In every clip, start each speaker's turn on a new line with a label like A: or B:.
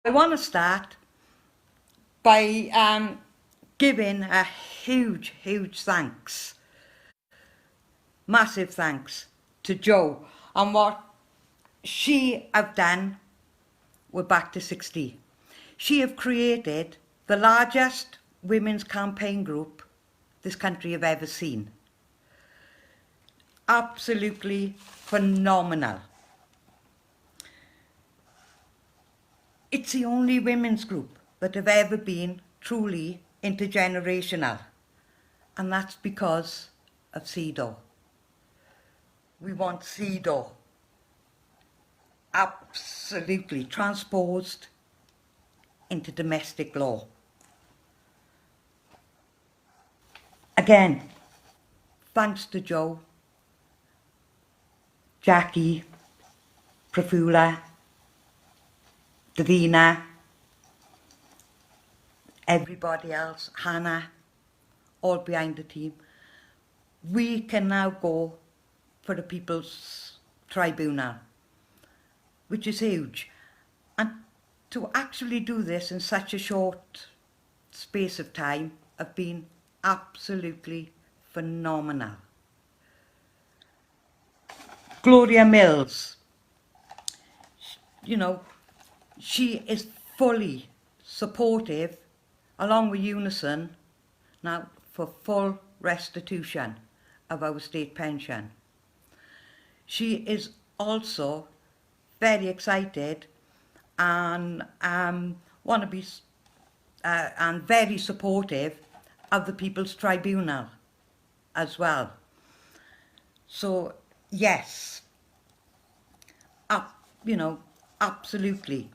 A: I want to start by giving a huge, huge thanks, massive thanks to Jo and what she have done with Backto60. She have created the largest women's campaign group this country have ever seen. Absolutely phenomenal. It's the only women's group that have ever been truly intergenerational, and that's because of CEDAW. We want CEDAW absolutely transposed into domestic law. Again, thanks to Jo, Jackie, Prafula, Davina, everybody else, Hannah, all behind the team. We can now go for the People's Tribunal, which is huge. And to actually do this in such a short space of time have been absolutely phenomenal. Gloria Mills, you know, she is fully supportive, along with Unison, now for full restitution of our state pension. She is also very excited and want to be and very supportive of the People's Tribunal as well. So yes, you know, absolutely.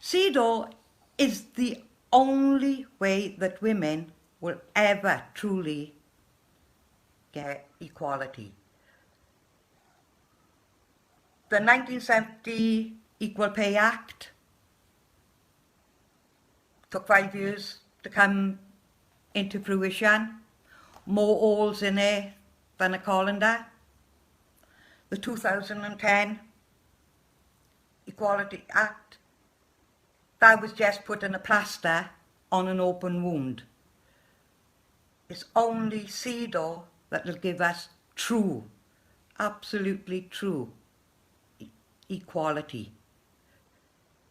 A: CEDAW is the only way that women will ever truly get equality. The 1970 Equal Pay Act took 5 years to come into fruition. More holes in it than a colander. The 2010 Equality Act, that was just putting a plaster on an open wound. It's only CEDAW that will give us true, absolutely true equality.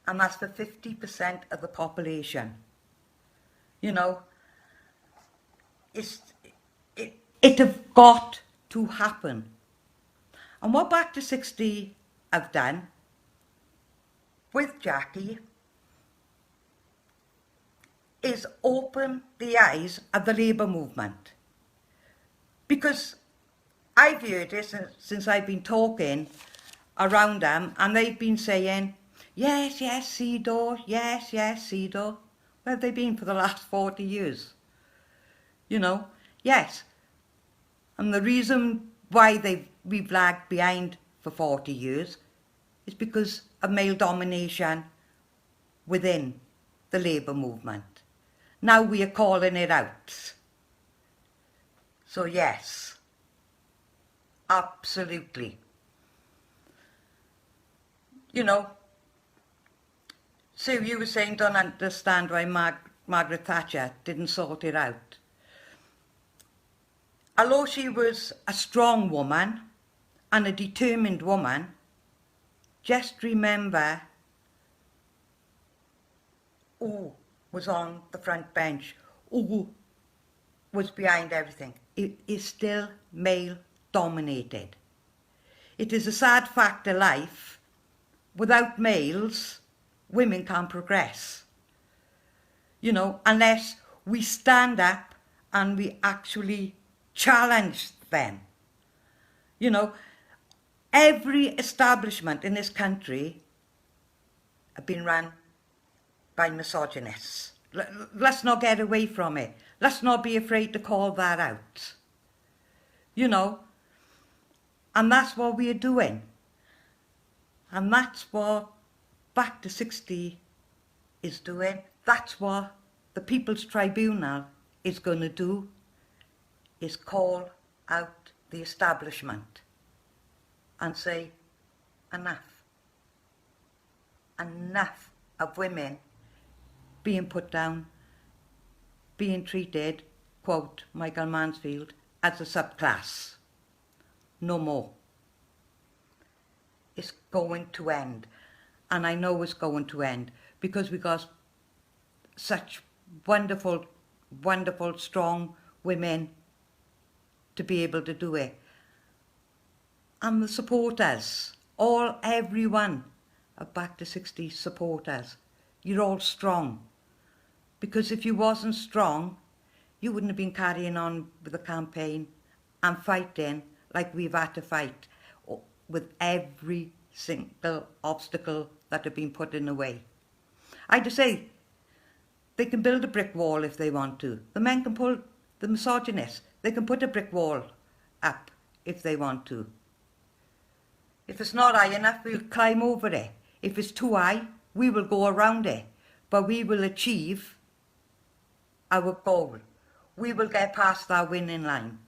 A: And that's for 50% of the population. You know, it have got to happen. And what Backto60 have done with Jackie is open the eyes of the labour movement. Because I've heard this since I've been talking around them, and they've been saying, yes, yes, CEDAW, yes, yes, CEDAW. Where have they been for the last 40 years? You know, yes. And the reason why we've lagged behind for 40 years is because of male domination within the labour movement. Now we are calling it out. So yes, absolutely. You know, Sue, you were saying don't understand why Margaret Thatcher didn't sort it out. Although she was a strong woman and a determined woman, just remember who was on the front bench, who was behind everything. It is still male dominated. It is a sad fact of life. Without males, women can't progress. You know, unless we stand up and we actually challenge them. You know, every establishment in this country have been run by misogynists. Let's not get away from it. Let's not be afraid to call that out. You know, and that's what we are doing. And that's what Backto60 is doing. That's what the People's Tribunal is going to do, is call out the establishment and say, enough. Enough of women being put down, being treated, quote Michael Mansfield, as a subclass. No more. It's going to end. And I know it's going to end because we got such wonderful, wonderful, strong women to be able to do it. And the supporters, everyone of Backto60 supporters, you're all strong. Because if you wasn't strong, you wouldn't have been carrying on with the campaign and fighting like we've had to fight with every single obstacle that have been put in the way. I just say, they can build a brick wall if they want to. The men can pull, the misogynists, they can put a brick wall up if they want to. If it's not high enough, we'll climb over it. If it's too high, we will go around it. But we will achieve our goal. We will get past our winning line.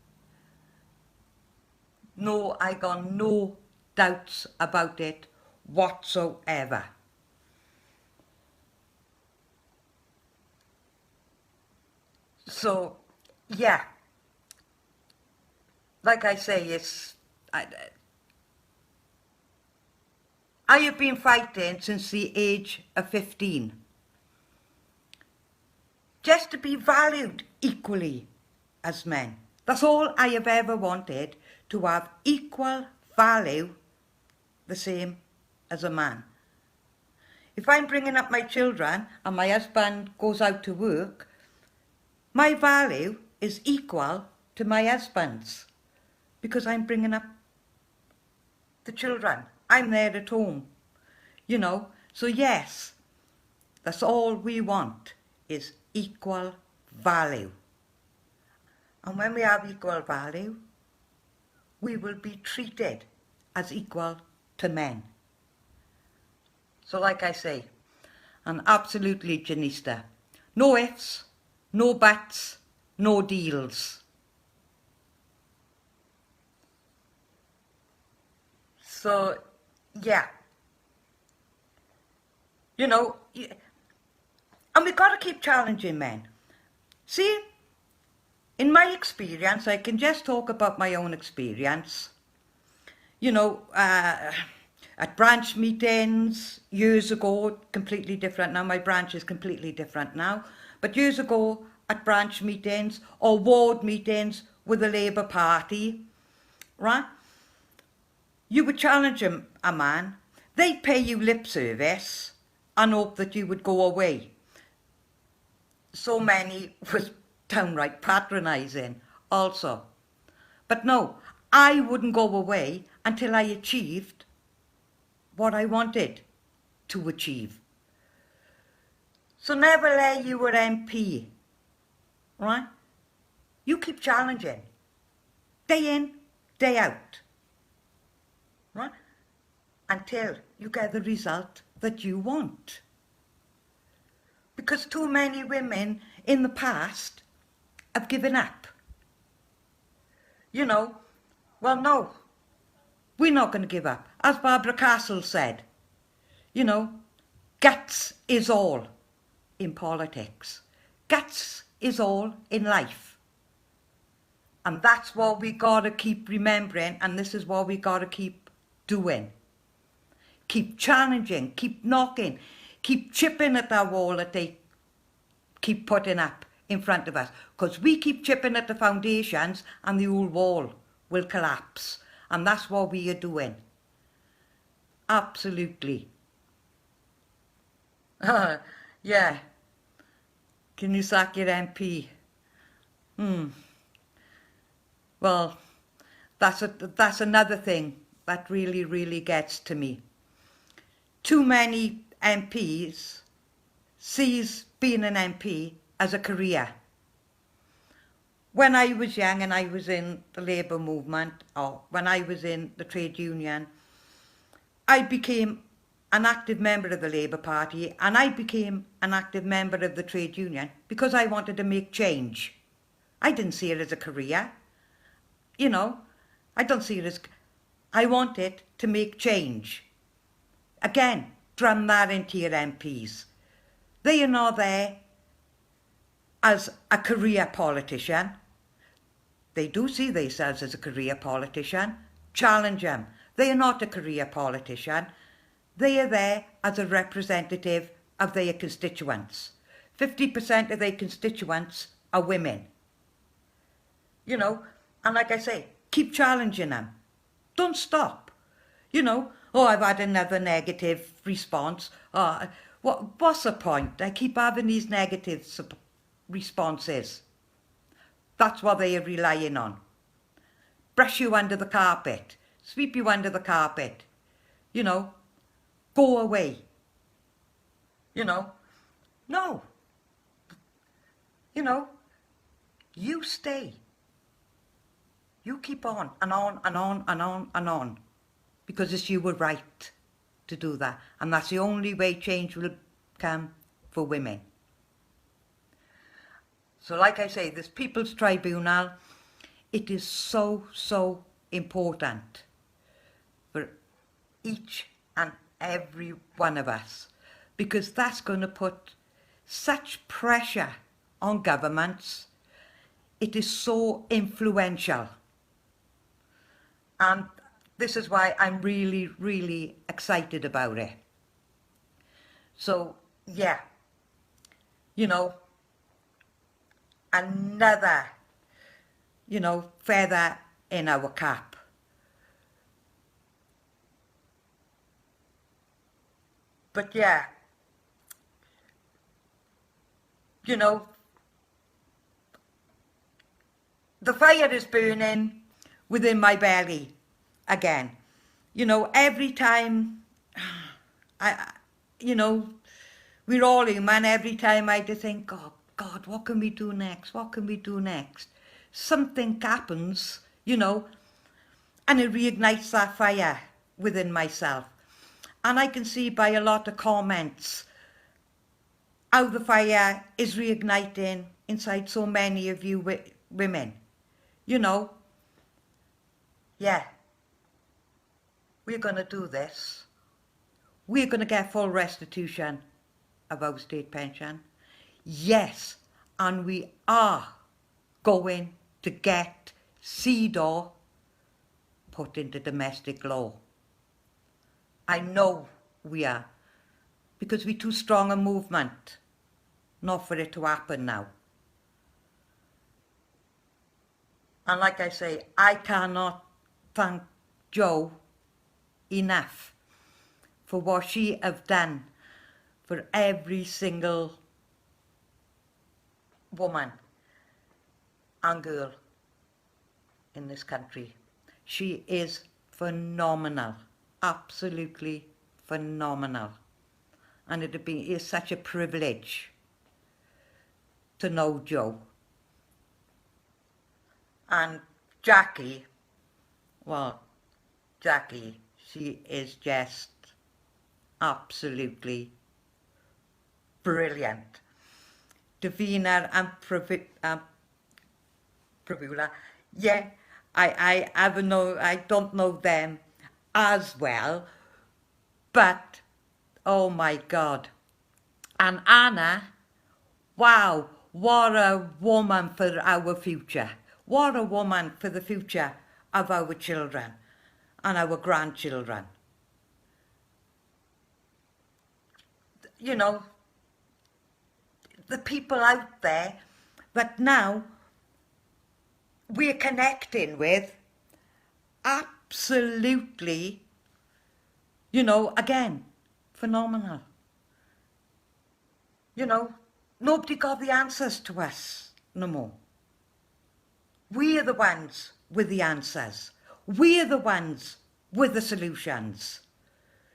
A: No, I got no doubts about it whatsoever. So, yeah, like I say, I have been fighting since the age of 15. Just to be valued equally as men. That's all I have ever wanted, to have equal value, the same as a man. If I'm bringing up my children and my husband goes out to work, my value is equal to my husband's because I'm bringing up the children. I'm there at home, you know. So yes, that's all we want is equal value. And when we have equal value, we will be treated as equal to men. So like I say, an absolutely Janista. No ifs, no buts, no deals. So, yeah. You know, and we've got to keep challenging men. See, in my experience, I can just talk about my own experience. You know, at branch meetings, years ago, completely different now. My branch is completely different now. But years ago, at branch meetings or ward meetings with the Labour Party, right? You would challenge a man. They'd pay you lip service and hope that you would go away. So many was downright patronising also. But no, I wouldn't go away until I achieved what I wanted to achieve. So never let your MP, right? You keep challenging, day in, day out, right? Until you get the result that you want. Because too many women in the past have given up. You know, well, no, we're not going to give up. As Barbara Castle said, you know, guts is all in politics. Guts is all in life. And that's what we got to keep remembering, and this is what we got to keep doing. Keep challenging, keep knocking, keep chipping at that wall that they keep putting up in front of us. Because we keep chipping at the foundations and the whole wall will collapse. And that's what we are doing. Absolutely. Yeah. Can you sack your MP? Well, that's another thing that really, really gets to me. Too many MPs sees being an MP as a career. When I was young and I was in the Labour movement, or when I was in the trade union, I became an active member of the Labour Party and I became an active member of the trade union because I wanted to make change. I didn't see it as a career. You know, I don't see it as... I wanted to make change. Again, drum that into your MPs. They are not there as a career politician. They do see themselves as a career politician. Challenge them. They are not a career politician. They are there as a representative of their constituents. 50% of their constituents are women. You know, and like I say, keep challenging them. Don't stop. You know, oh, I've had another negative response. What's the point? I keep having these negative responses. That's what they are relying on. Brush you under the carpet. Sweep you under the carpet. You know, go away. You know, no. You know, you stay. You keep on and on and on and on and on. Because it's your right to do that. And that's the only way change will come for women. So like I say, this People's Tribunal, it is so, so important for each and every one of us. Because that's going to put such pressure on governments. It is so influential. And this is why I'm really, really excited about it. So, yeah, you know, another, you know, feather in our cap. But yeah, you know, the fire is burning within my belly again. You know, every time you know, we're all human. Every time I just think, oh God, what can we do next? What can we do next? Something happens, you know, and it reignites that fire within myself. And I can see by a lot of comments how the fire is reigniting inside so many of you women. You know, yeah, we're going to do this. We're going to get full restitution of our state pension. Yes, and we are going to get CEDAW put into domestic law. I know we are, because we're too strong a movement not for it to happen now. And like I say, I cannot thank Jo enough for what she have done for every single woman and girl in this country. She is phenomenal, absolutely phenomenal. And it's such a privilege to know Jo. And Jackie, well, Jackie, she is just absolutely brilliant. Davina and Pravula, yeah, I don't know them as well, but oh my God. And Anna, wow, what a woman for our future. What a woman for the future of our children and our grandchildren. You know, the people out there that now we're connecting with, absolutely, you know, again, phenomenal. You know, nobody got the answers to us no more. We're the ones with the answers. We're the ones with the solutions.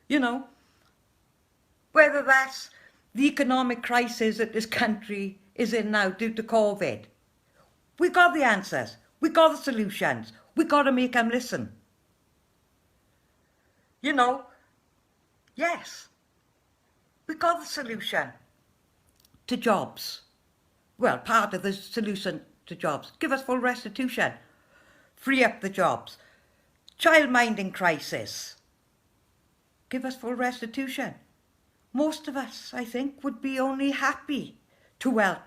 A: You know, whether that's the economic crisis that this country is in now due to COVID. We got the answers. We got the solutions. We got to make them listen. You know, yes, we got the solution to jobs. Well, part of the solution to jobs. Give us full restitution. Free up the jobs. Child minding crisis. Give us full restitution. most of us, I think, would be only happy to help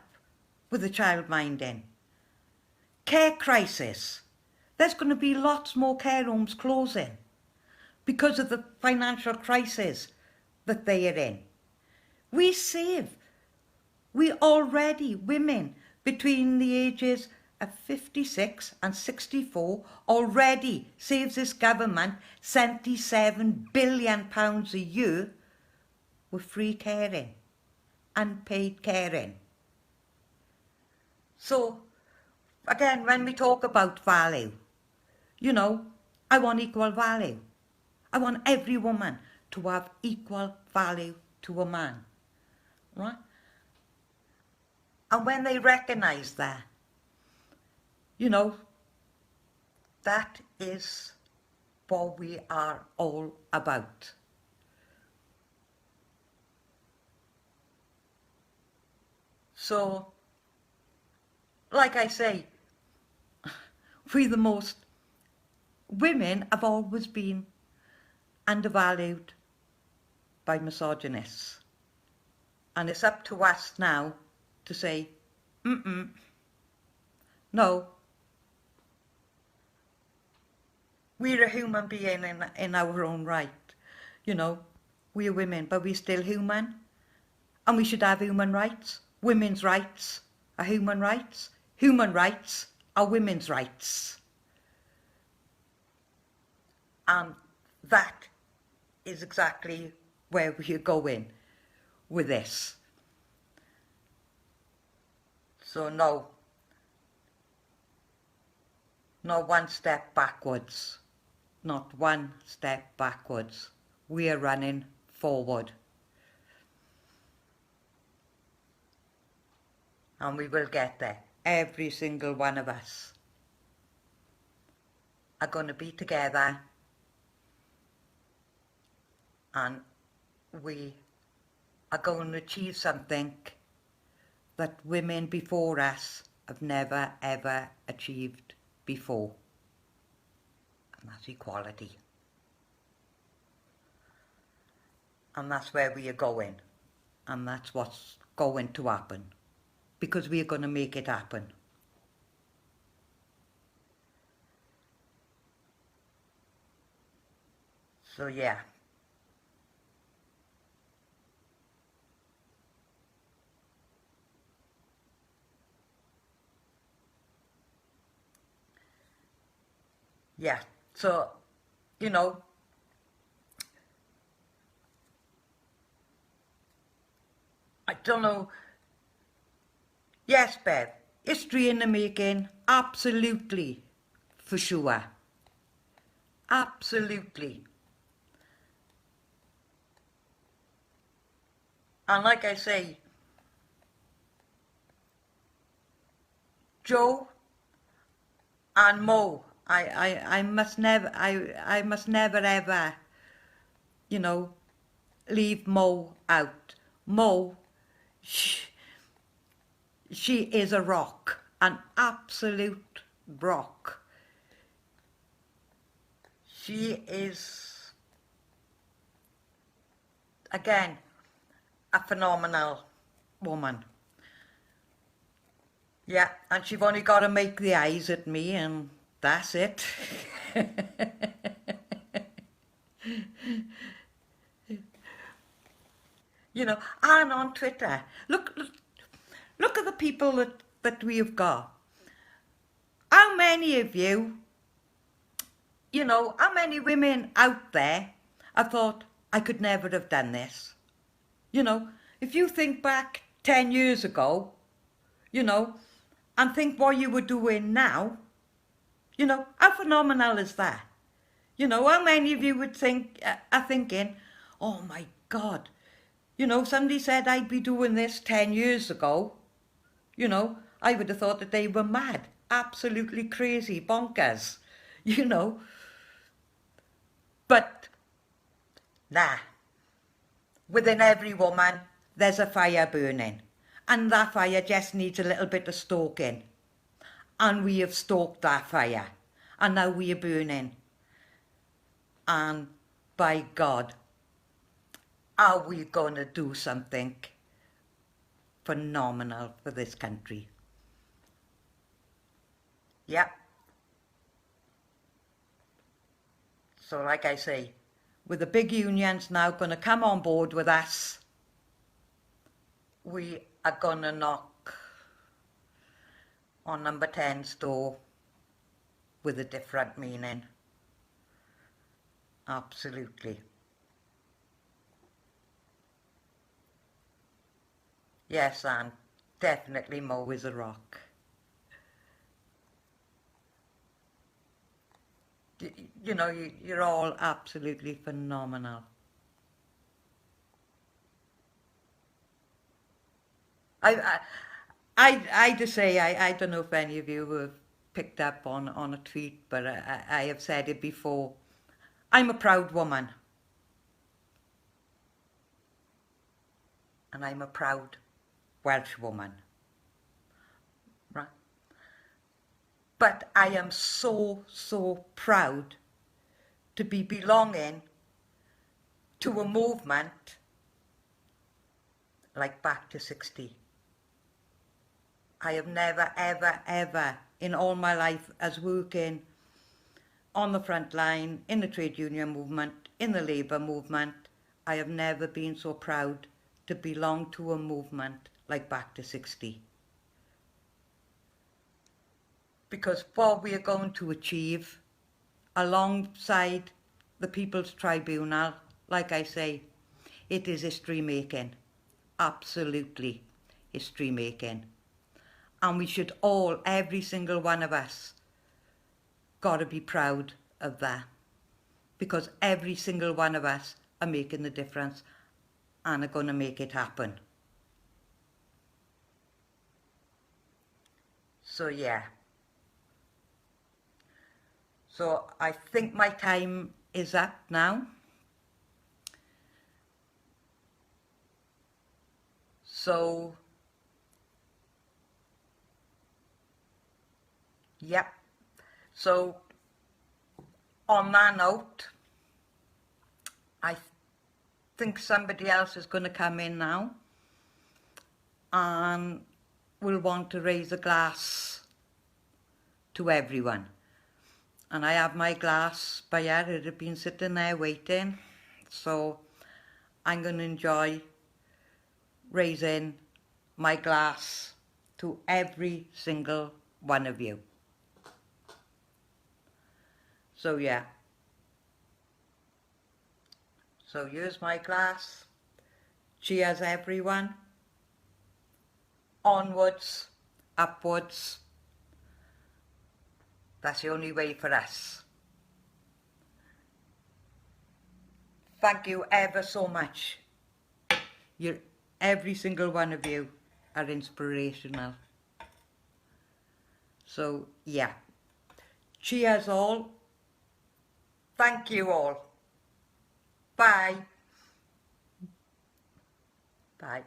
A: with the childminding. Care crisis. There's going to be lots more care homes closing because of the financial crisis that they are in. We already, women between the ages of 56 and 64, already saves this government £77 billion a year with free caring, unpaid caring. So, again, when we talk about value, you know, I want equal value. I want every woman to have equal value to a man, right? And when they recognise that, you know, that is what we are all about. So, like I say, women have always been undervalued by misogynists. And it's up to us now to say, no, we're a human being in our own right. You know, we're women, but we're still human. And we should have human rights. Women's rights are human rights. Human rights are women's rights. And that is exactly where we're going with this. So no, not one step backwards. Not one step backwards. We are running forward. And we will get there. Every single one of us are going to be together, and we are going to achieve something that women before us have never ever achieved before, and that's equality. And that's where we are going, and that's what's going to happen, because we are going to make it happen. So yeah. Yeah, so, you know, I don't know. Yes, Bev, history in the making, absolutely, for sure. Absolutely. And like I say, Joe and Mo, I must never ever, you know, leave Mo out. Mo, she is a rock, an absolute rock. She is, again, a phenomenal woman. Yeah, and she've only got to make the eyes at me, and that's it. You know, and on Twitter, look at the people that we have got. How many of you, you know, how many women out there have thought, I could never have done this? You know, if you think back 10 years ago, you know, and think what you were doing now, you know, how phenomenal is that? You know, how many of you would think, are thinking, oh my God, you know, somebody said I'd be doing this 10 years ago. You know, I would have thought that they were mad, absolutely crazy, bonkers, you know. But, nah, within every woman, there's a fire burning. And that fire just needs a little bit of stoking. And we have stoked that fire. And now we are burning. And by God, are we going to do something phenomenal for this country. Yeah. So like I say, with the big unions now going to come on board with us, we are going to knock on number 10's door with a different meaning. Absolutely. Yes, Anne, definitely Mo is a rock. You know, you're all absolutely phenomenal. I, I just say, I don't know if any of you have picked up on a tweet, but I have said it before. I'm a proud woman. And I'm a proud Welsh woman. Right? But I am so, so proud to be belonging to a movement like Backto60. I have never, ever, ever in all my life as working on the front line, in the trade union movement, in the labour movement, I have never been so proud to belong to a movement like Backto60. Because what we are going to achieve alongside the People's Tribunal, like I say, it is history making. Absolutely history making. And we should all, every single one of us, got to be proud of that. Because every single one of us are making the difference and are going to make it happen. So yeah. So I think my time is up now. So, yep. So, on that note, I think somebody else is going to come in now and will want to raise a glass to everyone. And I have my glass by here, it had been sitting there waiting. So, I'm going to enjoy raising my glass to every single one of you. So yeah. So here's my glass. Cheers everyone. Onwards, upwards. That's the only way for us. Thank you ever so much. Every single one of you are inspirational. So yeah. Cheers all. Thank you all. Bye. Bye.